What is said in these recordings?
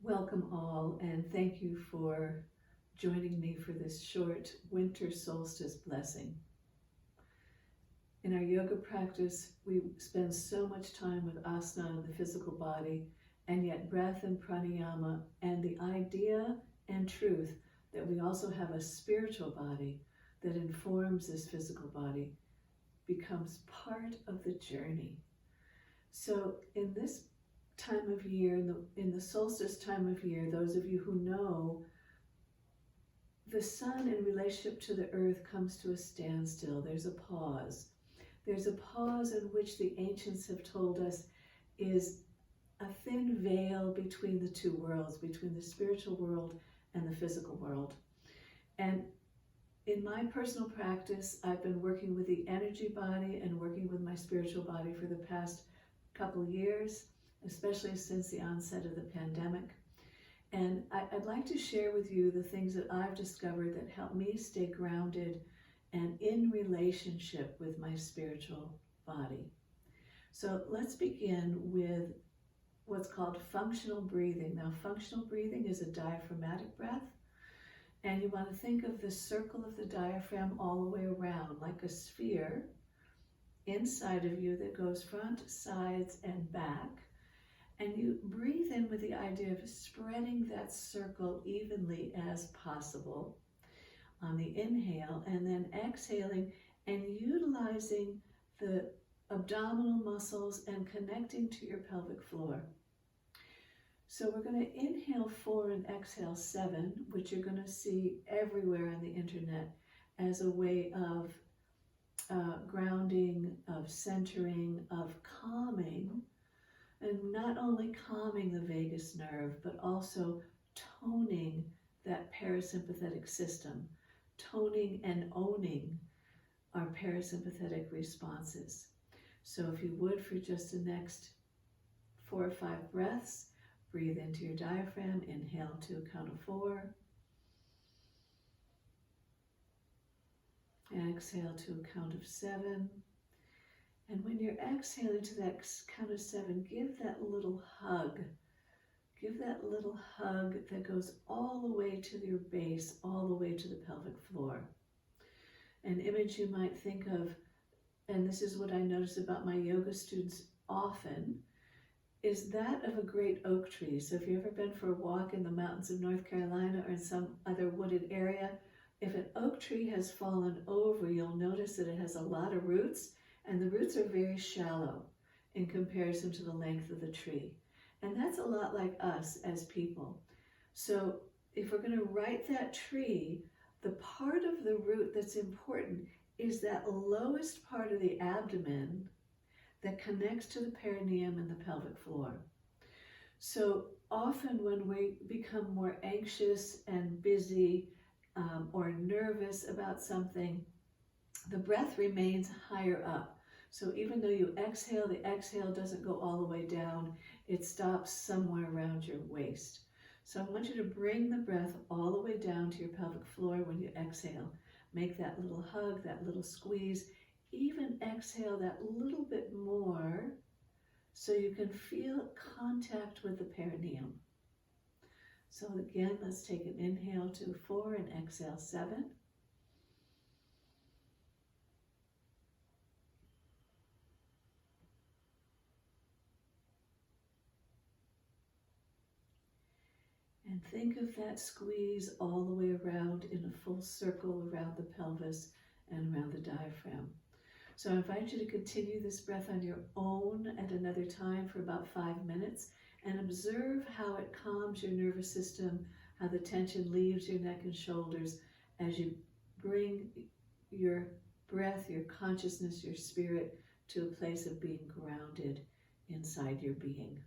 Welcome all, and thank you for joining me for this short winter solstice blessing. In our yoga practice, we spend so much time with asana and the physical body, and yet breath and pranayama and the idea and truth that we also have a spiritual body that informs this physical body becomes part of the journey. So in this time of year, in the solstice time of year, those of you who know, the sun in relationship to the earth comes to a standstill. There's a pause. There's a pause in which the ancients have told us is a thin veil between the two worlds, between the spiritual world and the physical world. And in my personal practice, I've been working with the energy body and working with my spiritual body for the past couple of years, especially since the onset of the pandemic. And I'd like to share with you the things that I've discovered that help me stay grounded and in relationship with my spiritual body. So let's begin with what's called functional breathing. Now, functional breathing is a diaphragmatic breath, and you want to think of the circle of the diaphragm all the way around, like a sphere inside of you that goes front, sides, and back. And you breathe in with the idea of spreading that circle evenly as possible on the inhale, and then exhaling and utilizing the abdominal muscles and connecting to your pelvic floor. So we're going to inhale 4 and exhale 7, which you're going to see everywhere on the internet as a way of grounding, of centering, of calming. And not only calming the vagus nerve, but also toning that parasympathetic system, toning and owning our parasympathetic responses. So if you would, for just the next 4 or 5 breaths, breathe into your diaphragm, inhale to a count of 4, exhale to a count of 7. And when you're exhaling to that count of 7, give that little hug. Give that little hug that goes all the way to your base, all the way to the pelvic floor. An image you might think of, and this is what I notice about my yoga students often, is that of a great oak tree. So if you've ever been for a walk in the mountains of North Carolina or in some other wooded area, if an oak tree has fallen over, you'll notice that it has a lot of roots, and the roots are very shallow in comparison to the length of the tree. And that's a lot like us as people. So if we're going to write that tree, the part of the root that's important is that lowest part of the abdomen that connects to the perineum and the pelvic floor. So often when we become more anxious and busy or nervous about something, the breath remains higher up. So even though you exhale, the exhale doesn't go all the way down. It stops somewhere around your waist. So I want you to bring the breath all the way down to your pelvic floor when you exhale. Make that little hug, that little squeeze. Even exhale that little bit more so you can feel contact with the perineum. So again, let's take an inhale to 4 and exhale 7. And think of that squeeze all the way around in a full circle around the pelvis and around the diaphragm. So I invite you to continue this breath on your own at another time for about 5 minutes and observe how it calms your nervous system, how the tension leaves your neck and shoulders as you bring your breath, your consciousness, your spirit to a place of being grounded inside your being.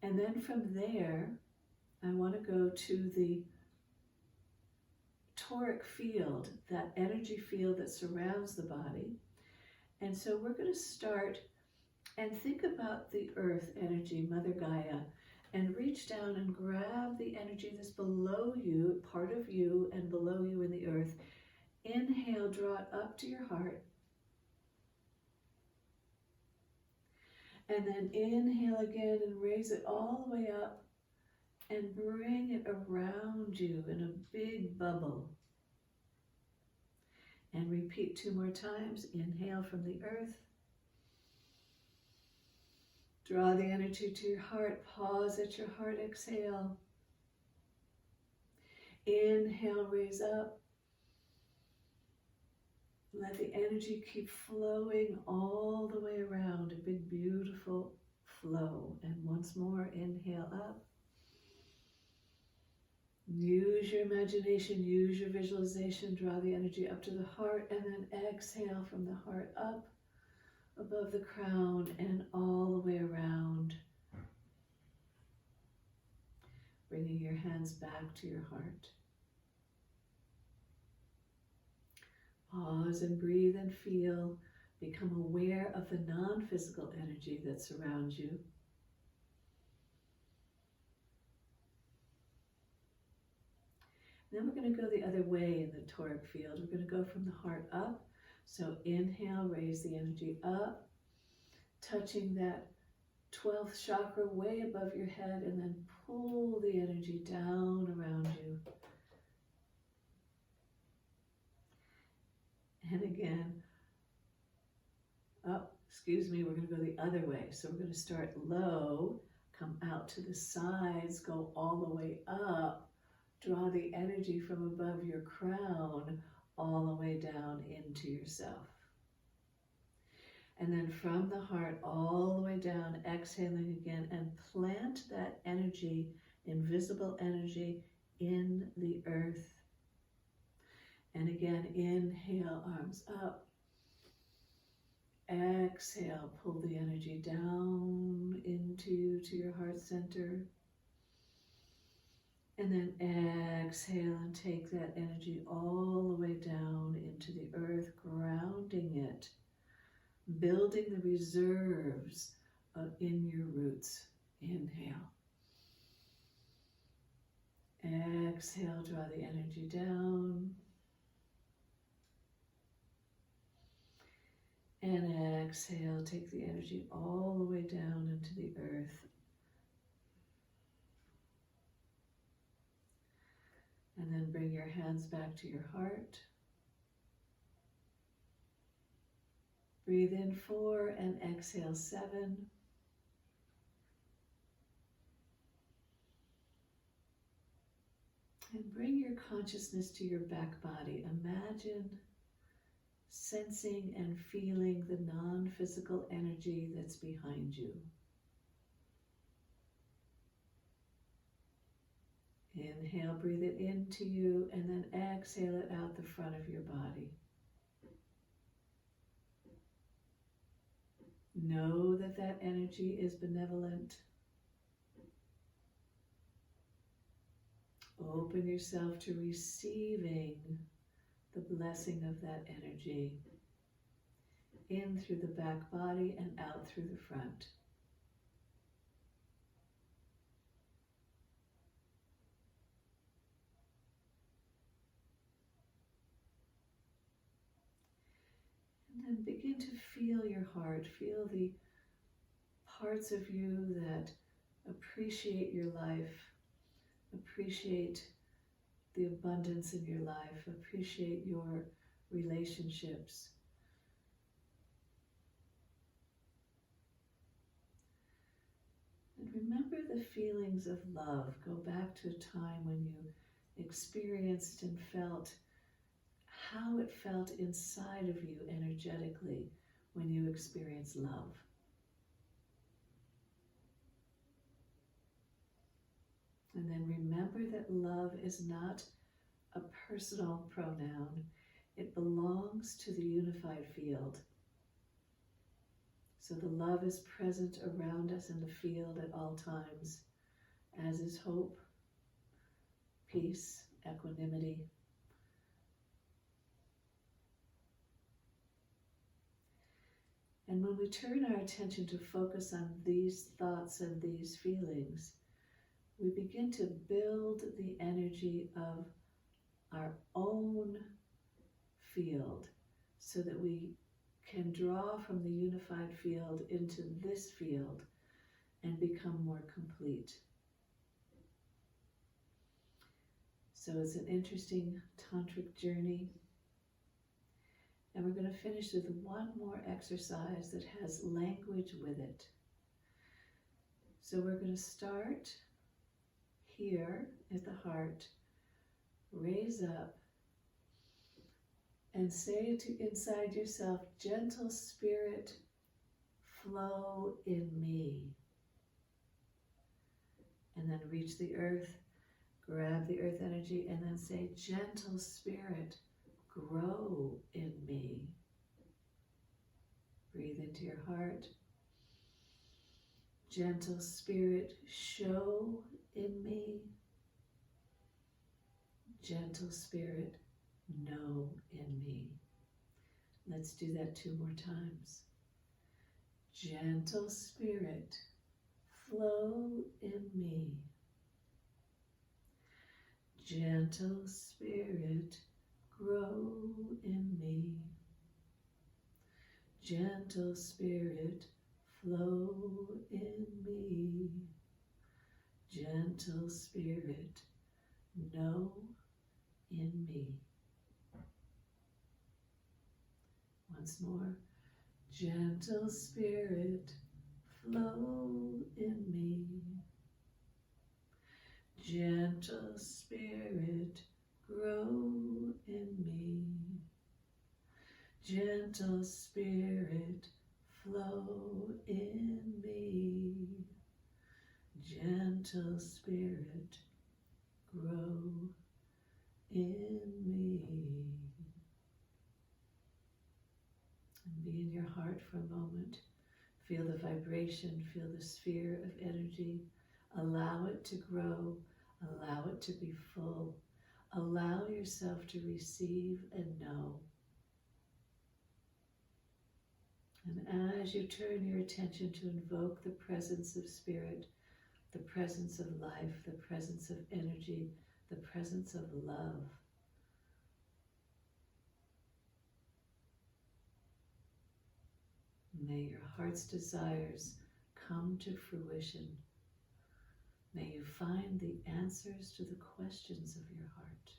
And then from there, I want to go to the toric field, that energy field that surrounds the body. And so we're going to start and think about the earth energy, Mother Gaia, and reach down and grab the energy that's below you, part of you and below you in the earth. Inhale, draw it up to your heart. And then inhale again and raise it all the way up and bring it around you in a big bubble. And repeat 2 more times. Inhale from the earth. Draw the energy to your heart. Pause at your heart. Exhale. Inhale, raise up. Let the energy keep flowing all the way around. A big, beautiful flow. And once more, inhale up. Use your imagination, use your visualization, draw the energy up to the heart, and then exhale from the heart up above the crown and all the way around. Bringing your hands back to your heart. Pause and breathe and feel. Become aware of the non-physical energy that surrounds you. Then we're going to go the other way in the toric field. We're going to go from the heart up. So inhale, raise the energy up, touching that 12th chakra way above your head, and then pull the energy down around you. And again, we're going to go the other way. So we're going to start low, come out to the sides, go all the way up. Draw the energy from above your crown all the way down into yourself. And then from the heart all the way down, exhaling again, and plant that energy, invisible energy, in the earth. And again, inhale, arms up. Exhale, pull the energy down into your heart center. And then exhale and take that energy all the way down into the earth, grounding it, building the reserves in your roots. Inhale. Exhale, draw the energy down. And exhale, take the energy all the way down into the earth. And then bring your hands back to your heart. Breathe in 4 and exhale 7. And bring your consciousness to your back body. Imagine sensing and feeling the non-physical energy that's behind you. Inhale, breathe it into you, and then exhale it out the front of your body. Know that that energy is benevolent. Open yourself to receiving the blessing of that energy in through the back body and out through the front. And begin to feel your heart, feel the parts of you that appreciate your life, appreciate the abundance in your life, appreciate your relationships. And remember the feelings of love. Go back to a time when you experienced and felt how it felt inside of you energetically when you experience love. And then remember that love is not a personal pronoun. It belongs to the unified field. So the love is present around us in the field at all times, as is hope, peace, equanimity. And when we turn our attention to focus on these thoughts and these feelings, we begin to build the energy of our own field so that we can draw from the unified field into this field and become more complete. So it's an interesting tantric journey. And we're going to finish with one more exercise that has language with it. So we're going to start here at the heart, raise up, and say to inside yourself, gentle spirit, flow in me. And then reach the earth, grab the earth energy, and then say, gentle spirit, grow in me. Breathe into your heart. Gentle spirit, show in me. Gentle spirit, know in me. Let's do that 2 more times. Gentle spirit, flow in me. Gentle spirit, grow in me. Gentle spirit, flow in me. Gentle spirit, know in me. Once more. Gentle spirit, flow in me. Gentle spirit, grow in me. Gentle spirit, flow in me. Gentle spirit, grow in me. And be in your heart for a moment. Feel the vibration, feel the sphere of energy. Allow it to grow, allow it to be full. Allow yourself to receive and know. And as you turn your attention to invoke the presence of spirit, the presence of life, the presence of energy, the presence of love, may your heart's desires come to fruition. May you find the answers to the questions of your heart.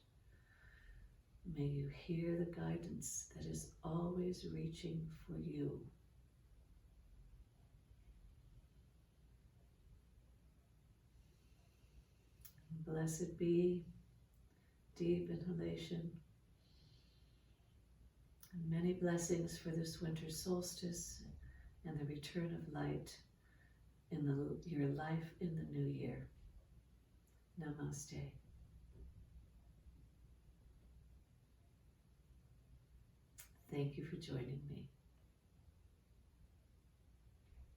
May you hear the guidance that is always reaching for you. Blessed be, deep inhalation, and many blessings for this winter solstice and the return of light in your life in the new year. Namaste. Thank you for joining me.